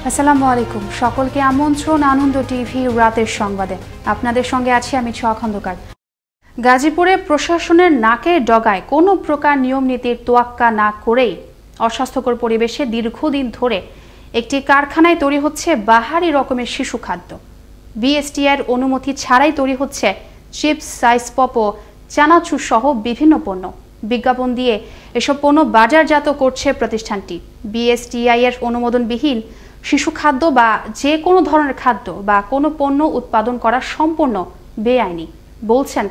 আসসালামু আলাইকুম, সকলকে আমন্ত্রণ আনন্দ টিভি রাতের সংবাদে। আপনাদের সঙ্গে আছি আমি ছোয়া খন্দকার। গাজীপুরে প্রশাসনের নাকে ডগায় কোনো প্রকার নিয়ম নীতির তোয়াক্কা না করেই অস্বাস্থ্যকর পরিবেশে দীর্ঘদিন ধরে একটি কারখানায় তৈরি হচ্ছে বাহারি রকমের শিশু খাদ্য। বিএসটিআর অনুমতি ছাড়াই তৈরি হচ্ছে চিপস, আইসপপ ও চানাচুর সহ বিভিন্ন পণ্য। বিজ্ঞাপন দিয়ে এসব পণ্য বাজারজাত করছে প্রতিষ্ঠানটি। বিএসটিআই এর অনুমোদনবিহীন শিশু খাদ্য বা যে কোনো ধরনের খাদ্য বা কোনো পণ্য উৎপাদন করা সম্পূর্ণ বেআইনি বলছেন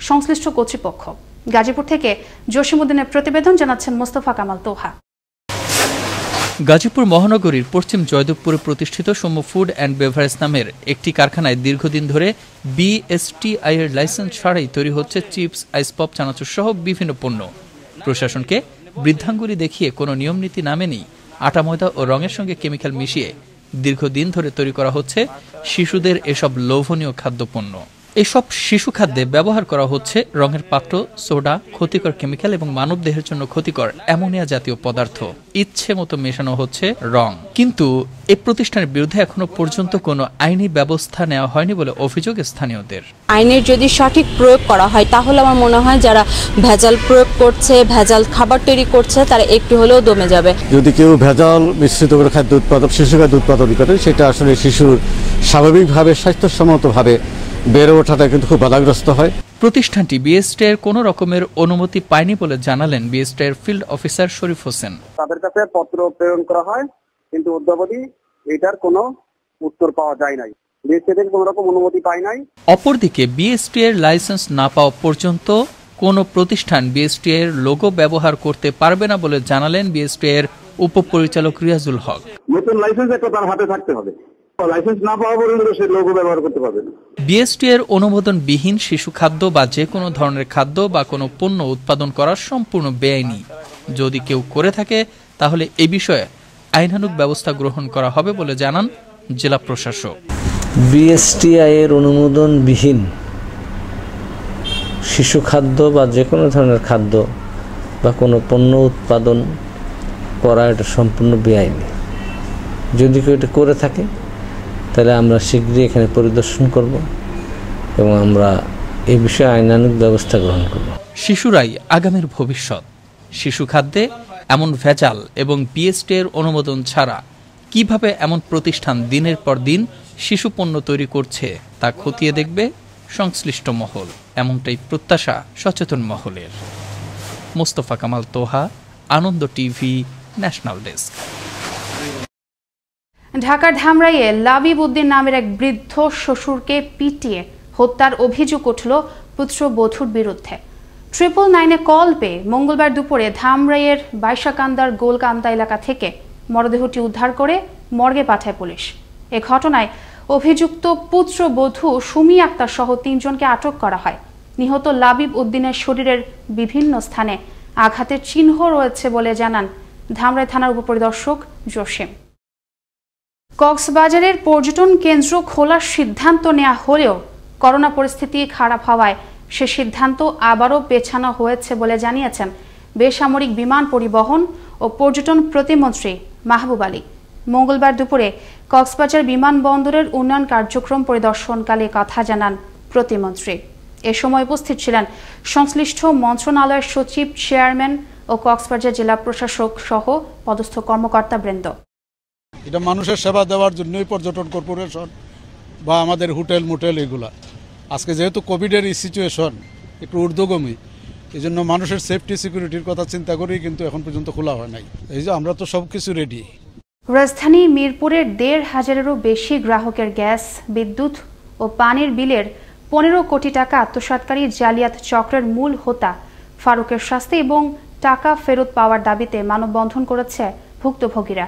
সংশ্লিষ্ট কর্তৃপক্ষ। গাজীপুর থেকে জসিমউদ্দিনের প্রতিবেদন, জানাচ্ছেন মোস্তফা কামাল তোহা। গাজীপুর মহানগরীর পশ্চিম জয়দেবপুরে প্রতিষ্ঠিত সৌম্য ফুড অ্যান্ড বেভারেজ নামের একটি কারখানায় দীর্ঘদিন ধরে বিএসটিআই এর লাইসেন্স ছাড়াই তৈরি হচ্ছে চিপস, আইসপপ, চানাচুর সহ বিভিন্ন পণ্য। প্রশাসনকে বৃদ্ধাঙ্গুলি দেখিয়ে কোনো নিয়মনীতি না মেনেই আটা, ময়দা ও রঙের সঙ্গে কেমিক্যাল মিশিয়ে দীর্ঘদিন ধরে তৈরি করা হচ্ছে শিশুদের এসব লোভনীয় খাদ্যপণ্য। এসব শিশু খাদ্যে ব্যবহার করা হচ্ছে রঙের পাত্র, সোডা, ক্ষতিকর কেমিক্যাল এবং মানব দেহের জন্য ক্ষতিকর অ্যামোনিয়া জাতীয় পদার্থ ইচ্ছে মতো মেশানো হচ্ছে রং। কিন্তু এই প্রতিষ্ঠানের বিরুদ্ধে এখনো পর্যন্ত কোনো আইনি ব্যবস্থা নেওয়া হয়নি বলে অভিযোগ স্থানীয়দের। আইনের যদি সঠিক প্রয়োগ করা হয় তাহলে আমার মনে হয় যারা ভেজাল প্রয়োগ করছে, ভেজাল খাবার তৈরি করছে, তারা একটু হলেও দমে যাবে। যদি কেউ ভেজাল মিশ্রিত করে খাদ্য উৎপাদন, শিশু খাদ্য উৎপাদন করে, সেটা আসলে শিশুর স্বাভাবিকভাবে স্বাস্থ্যসম্মতভাবে বেড়ে ওঠাটা কিন্তু খুব বাধাগ্রস্ত হয়। প্রতিষ্ঠানটি বিএসটিআই এর কোনো রকমের অনুমতি পায়নি বলে জানালেন বিএসটিআই এর ফিল্ড অফিসার শরীফ হোসেন। তাদের কাছে পত্র প্রেরণ করা হয়, কিন্তু অদ্যাবধি এটার কোনো উত্তর পাওয়া যায় নাই। বিএসটিআই থেকে কোনো রকম অনুমতি পায় নাই। অপরদিকে বিএসটিআই এর লাইসেন্স না পাওয়া পর্যন্ত কোনো প্রতিষ্ঠান বিএসটিআই এর লোগো ব্যবহার করতে পারবে না বলে জানালেন বিএসটিআই এর উপপরিচালক রিয়াজুল হক। নতুন লাইসেন্স একটা তার হাতে থাকতে হবে, লাইসেন্স না পাওয়া পর্যন্ত সে লোগো ব্যবহার করতে পারবে না। বিএসটিআই এর অনুমোদনবিহীন শিশু খাদ্য বা যে কোনো ধরনের খাদ্য বা কোনো পণ্য উৎপাদন করা সম্পূর্ণ বেআইনি। যদি কেউ করে থাকে তাহলে এই বিষয়ে আইনানুগ ব্যবস্থা গ্রহণ করা হবে বলে জানান জেলা প্রশাসক। বিএসটিআই এর অনুমোদনবিহীন শিশু খাদ্য বা যে কোনো ধরনের খাদ্য বা কোনো পণ্য উৎপাদন করা এটা সম্পূর্ণ বেআইনি। যদি কেউ এটা করে থাকে তাহলে আমরা শীঘ্রই এখানে পরিদর্শন করব এবং আমরা এই বিষয়ে আইনানুগ ব্যবস্থা গ্রহণ করব। শিশুরাই আগামীর ভবিষ্যৎ। শিশু খাদ্যে এমন ভেজাল এবং বিএসটিআই এর অনুমোদন ছাড়া কিভাবে এমন প্রতিষ্ঠান দিনের পর দিন শিশু পণ্য তৈরি করছে তা খতিয়ে দেখবে সংশ্লিষ্ট মহল, এমনটাই প্রত্যাশা সচেতন মহলের। মোস্তফা কামাল তোহা, আনন্দ টিভি, ন্যাশনাল ডেস্ক। ঢাকার ধামরাইয়ে লাবিব উদ্দিন নামের এক বৃদ্ধ শ্বশুরকে পিটিয়ে হত্যার অভিযোগ উঠল পুত্রবধূর বিরুদ্ধে। 999-এ কল পেয়ে মঙ্গলবার দুপুরে ধামরাইয়ের বাইশাকান্দার গোলকান্দা এলাকা থেকে মরদেহটি উদ্ধার করে মর্গে পাঠায় পুলিশ। এ ঘটনায় অভিযুক্ত পুত্রবধূ সুমি আক্তার সহ 3 জনকে আটক করা হয়। নিহত লাবিব উদ্দিনের শরীরের বিভিন্ন স্থানে আঘাতের চিহ্ন রয়েছে বলে জানান ধামরাই থানার উপপরিদর্শক জসিম। কক্সবাজারের পর্যটন কেন্দ্র খোলার সিদ্ধান্ত নেওয়া হলেও করোনা পরিস্থিতি খারাপ হওয়ায় সে সিদ্ধান্ত আবারও পেছানো হয়েছে বলে জানিয়েছেন বেসামরিক বিমান পরিবহন ও পর্যটন প্রতিমন্ত্রী মাহবুব আলী। মঙ্গলবার দুপুরে কক্সবাজার বিমানবন্দরের উন্নয়ন কার্যক্রম পরিদর্শনকালে কথা জানান প্রতিমন্ত্রী। এ সময় উপস্থিত ছিলেন সংশ্লিষ্ট মন্ত্রণালয়ের সচিব, চেয়ারম্যান ও কক্সবাজার জেলা প্রশাসক সহ পদস্থ কর্মকর্তাবৃন্দ। এটা মানুষের সেবা দেওয়ার জন্যই পর্যটন কর্পোরেশন বা আমাদের হোটেল মোটেল এগুলা। আজকে যেহেতু কোভিডের এই সিচুয়েশন একটু ঊর্ধ্বগামী, এই জন্য মানুষের সেফটি সিকিউরিটির কথা চিন্তা করেই কিন্তু এখন পর্যন্ত খোলা হয় নাই। এই যে আমরা তো সবকিছু রেডি। রাজধানী মিরপুরের 1,500-এরও বেশি গ্রাহকের গ্যাস, বিদ্যুৎ ও পানির বিলের 15 কোটি টাকা আত্মসাৎকারী জালিয়াত চক্রের মূল হোতা ফারুকের শাস্তি এবং টাকা ফেরত পাওয়ার দাবিতে মানববন্ধন করেছে ভুক্তভোগীরা।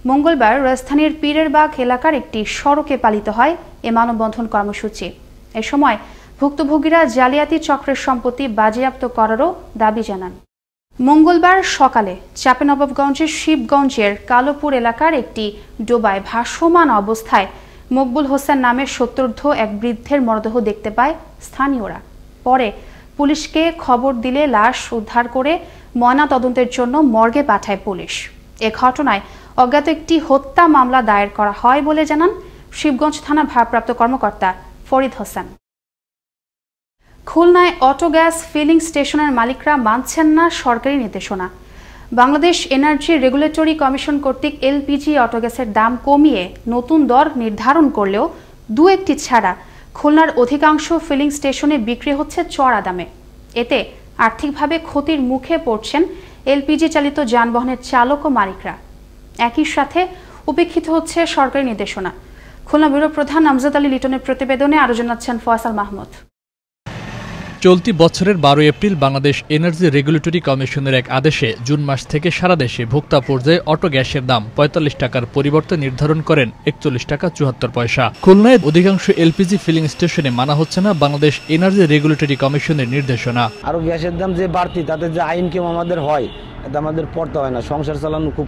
মঙ্গলবার রাজধানীর পীরেরবাগ এলাকার একটি সড়কে পালিত হয় এ মানববন্ধন কর্মসূচি। এ সময় ভুক্তভোগীরা জালিয়াতি চক্রের সম্পত্তি বাজেয়াপ্ত করারও দাবি জানান। মঙ্গলবার সকালে চাঁপাইনবাবগঞ্জের শিবগঞ্জের কালোপুর এলাকার একটি ডোবায় ভাসমান অবস্থায় মকবুল হোসেন নামের 70ঊর্ধ্ব এক বৃদ্ধের মরদেহ দেখতে পায় স্থানীয়রা। পরে পুলিশকে খবর দিলে লাশ উদ্ধার করে ময়নাতদন্তের জন্য মর্গে পাঠায় পুলিশ। এ ঘটনায় অজ্ঞাত একটি হত্যা মামলা দায়ের করা হয় বলে জানান শিবগঞ্জ থানা ভারপ্রাপ্ত কর্মকর্তা ফরিদ হোসেন। খুলনায় অটো গ্যাস ফিলিং স্টেশনের মালিকরা মানছেন না সরকারি নির্দেশনা। বাংলাদেশ এনার্জি রেগুলেটরি কমিশন কর্তৃক এলপিজি অটো গ্যাসের দাম কমিয়ে নতুন দর নির্ধারণ করলেও দু একটি ছাড়া খুলনার অধিকাংশ ফিলিং স্টেশনে বিক্রি হচ্ছে চড়া দামে। এতে আর্থিকভাবে ক্ষতির মুখে পড়ছেন এলপিজি চালিত যানবাহনের চালক ও মালিকরা। একই সাথে উপেক্ষিত হচ্ছে সরকারি নির্দেশনা। খুলনা ব্যুরো প্রধান আমজাদ আলী লিটনের প্রতিবেদনে আরো জানাচ্ছেন ফয়সাল মাহমুদ। চলতি বছরের 12 এপ্রিল বাংলাদেশ এনার্জি রেগুলেটরি কমিশনের এক আদেশে জুন মাস থেকে সারা দেশে ভোক্তা পর্যায়ে অটো গ্যাসের দাম 45 টাকার পরিবর্তে নির্ধারণ করেন 41 টাকা 74 পয়সা। খুলনায় অধিকাংশ এলপিজি ফিলিং স্টেশনে মানা হচ্ছে না বাংলাদেশ এনার্জি রেগুলেটরি কমিশনের নির্দেশনা। আরো গ্যাসের দাম যে বাড়তি তাতে যে আইন কেউ আমাদের হয় এটা আমাদের পড়তে হয় না, সংসার চালানো খুব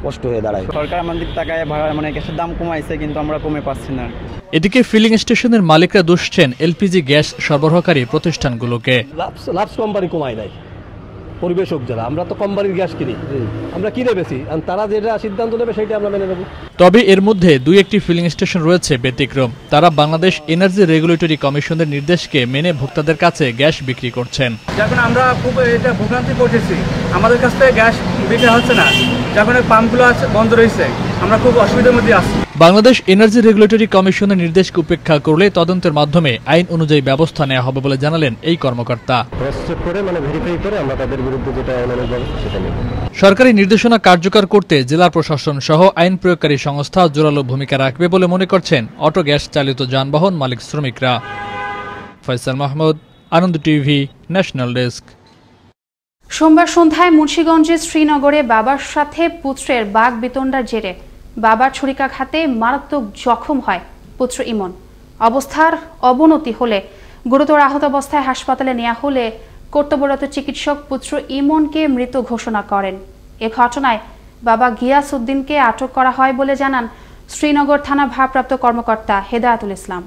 কষ্ট হয়ে দাঁড়ায়। সরকার আমাদের টাকায় গ্যাসের দাম কমাইছে কিন্তু আমরা কমে পাচ্ছি না। এদিকে ফিলিং স্টেশনের মালিকরা দুষছেন এলপিজি গ্যাস সরবরাহকারী প্রতিষ্ঠানগুলোকে। লাভ কোম্পানি কমায় নাই, পরিবেশক যারা, আমরা তো কোম্পানির গ্যাস কিনি, আমরা কিনে বেশি, তারা যেটা সিদ্ধান্ত নেবে সেটা আমরা মেনে নেব। তবে এর মধ্যে দুই একটি ফিলিং স্টেশন রয়েছে ব্যতিক্রম। তারা বাংলাদেশ এনার্জি রেগুলেটরি কমিশনের নির্দেশকে মেনে ভোক্তাদের কাছে গ্যাস বিক্রি করছেন। যখন আমরা খুব এটা ভোগান্তি পড়েছি, আমাদের কাছ থেকে গ্যাস বিক্রি হচ্ছে না, যখন পাম্পগুলো বন্ধ রয়েছে আমরা খুব অসুবিধার মধ্যে আছি। বাংলাদেশ এনার্জি রেগুলেটরি কমিশনের নির্দেশকে উপেক্ষা করলে তদন্তের মাধ্যমে আইন অনুযায়ী ব্যবস্থা নেওয়া হবে বলে জানালেন এই কর্মকর্তা। সরকারি নির্দেশনা কার্যকর করতে জেলা প্রশাসন সহ আইন প্রয়োগকারী সংস্থা জোরালো ভূমিকা রাখবে বলে মনে করছেন অটো গ্যাস চালিত যানবাহন মালিক শ্রমিকরা। ফয়সাল মাহমুদ, আনন্দ টিভি, ন্যাশনাল ডেস্ক। সোমবার সন্ধ্যায় মুন্সিগঞ্জের শ্রীনগরে বাবার সাথে পুত্রের বাগবিতণ্ডার জেরে বাবার ছুরিকাঘাতে মারাত্মক জখম হয় পুত্র ইমন। অবস্থার অবনতি হলে গুরুতর আহত অবস্থায় হাসপাতালে নেওয়া হলে কর্তব্যরত চিকিৎসক পুত্র ইমনকে মৃত ঘোষণা করেন। এ ঘটনায় বাবা গিয়াস উদ্দিনকে আটক করা হয় বলে জানান শ্রীনগর থানা ভারপ্রাপ্ত কর্মকর্তা হেদায়াতুল ইসলাম।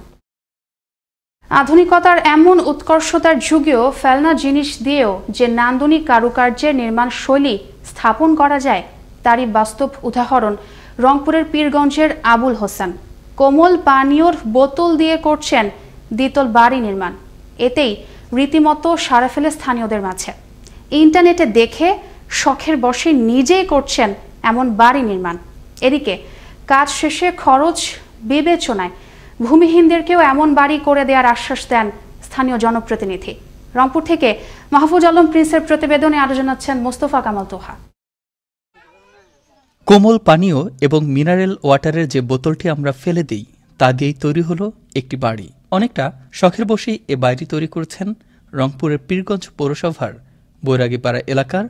আধুনিকতার এমন উৎকর্ষতার যুগেও ফেলনা জিনিস দিয়েও যে নান্দনিক কারুকার্যের নির্মাণ শৈলী স্থাপন করা যায় তারই বাস্তব উদাহরণ রংপুরের পীরগঞ্জের আবুল হোসেন। কোমল পানীয়র বোতল দিয়ে করছেন দ্বিতল বাড়ি নির্মাণ। এতেই রীতিমতো সাড়া ফেলে স্থানীয়দের মাঝে। ইন্টারনেটে দেখে শখের বশে নিজেই করছেন এমন বাড়ি নির্মাণ। এদিকে কাজ শেষে খরচ বিবেচনায় ভূমিহীনদেরকেও এমন বাড়ি করে দেওয়ার আশ্বাস দেন স্থানীয় জনপ্রতিনিধি। রংপুর থেকে মাহফুজ আলম প্রিন্সের প্রতিবেদনে আরো জানাচ্ছেন মোস্তফা কামাল তোহা। কোমল পানীয় এবং মিনারেল ওয়াটারের যে বোতলটি আমরা ফেলে দিই তা দিয়েই তৈরি হলো একটি বাড়ি। অনেকটা শখের বসেই এ বাড়ি তৈরি করেছেন রংপুরের পীরগঞ্জ পৌরসভার বৈরাগীপাড়া এলাকার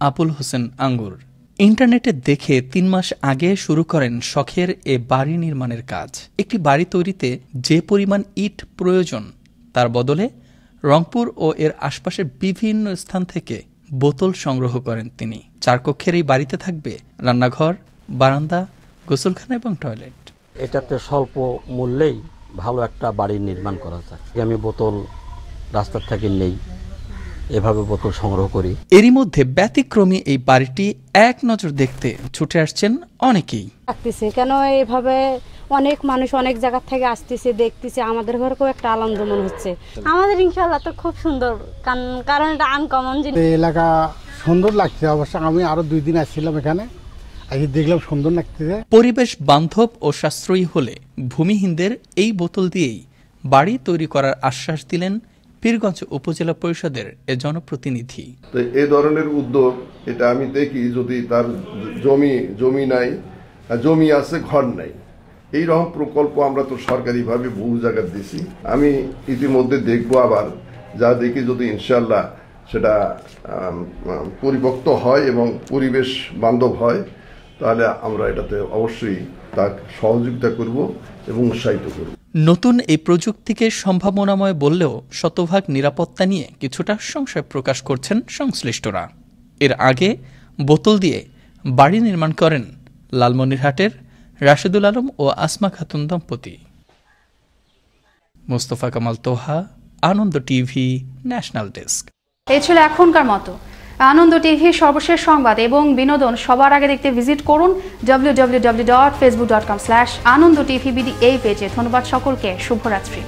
আবুল হোসেন আঙ্গুর। ইন্টারনেটে দেখে 3 মাস আগে শুরু করেন শখের এ বাড়ি নির্মাণের কাজ। একটি বাড়ি তৈরিতে যে পরিমাণ ইট প্রয়োজন তার বদলে রংপুর ও এর আশপাশের বিভিন্ন স্থান থেকে বোতল সংগ্রহ করেন তিনি। 4 কক্ষের এই বাড়িতে থাকবে রান্নাঘর, বারান্দা, গোসলখানা এবং টয়লেট। এটাতে স্বল্প মূল্যেই ভালো একটা বাড়ি নির্মাণ করা যায়। আমি বোতল রাস্তার থেকে নেই, এভাবে বোতল সংগ্রহ করি। এরই মধ্যে ব্যতিক্রমী এই বাড়িটি এক নজর দেখতে ছুটে আসছেন অনেকেই। কেন এভাবে অনেক মানুষ অনেক জায়গা থেকে আসতেছে, দেখতেছে, আমাদের ঘরেও একটা আনন্দ মনে হচ্ছে। আমাদের ইনশাআল্লাহ তো খুব সুন্দর, কারণ এটা আনকমন জিনিস। এলাকা সুন্দর লাগছে। অবশ্য আমি আরো 2 দিন আসছিলাম এখানে, আজকে দেখলাম সুন্দর লাগতেছে। পরিবেশ বান্ধব ও সাশ্রয়ী হলে ভূমিহীনদের এই বোতল দিয়েই বাড়ি তৈরি করার আশ্বাস দিলেন পীরগঞ্জ উপজেলা পরিষদের এ জনপ্রতিনিধি। তো এই ধরনের উদ্যোগ এটা আমি দেখি, যদি তার জমি নাই, জমি আছে ঘর নাই, এই রকম প্রকল্প আমরা তো সরকারিভাবে বহু জায়গায় দিছি। আমি ইতিমধ্যে দেখবো, আবার যা দেখি যদি ইনশাল্লাহ সেটা পরিপক্ত হয় এবং পরিবেশ বান্ধব হয় তাহলে আমরা এটাতে অবশ্যই তাকে সহযোগিতা করব এবং উৎসাহিত করব। নতুন এই প্রযুক্তিকে সম্ভাবনাময় বললেও শতভাগ নিরাপত্তা নিয়ে কিছুটা সংশয় প্রকাশ করছেন সংশ্লিষ্টরা। এর আগে বোতল দিয়ে বাড়ি নির্মাণ করেন লালমনিরহাটের রাশেদুল আলম ও আসমা খাতুন দম্পতি। মোস্তফা কামাল তোহা, আনন্দ টিভি, ন্যাশনাল ডেস্ক। এই ছিল এখনকার মতো। আনন্দ টিভি সর্বশেষ সংবাদ এবং বিনোদন সবার আগে দেখতে ভিজিট করুন www.facebook.com/anondtvbd এই পেজে। ধন্যবাদ সকলকে, শুভরাত্রি।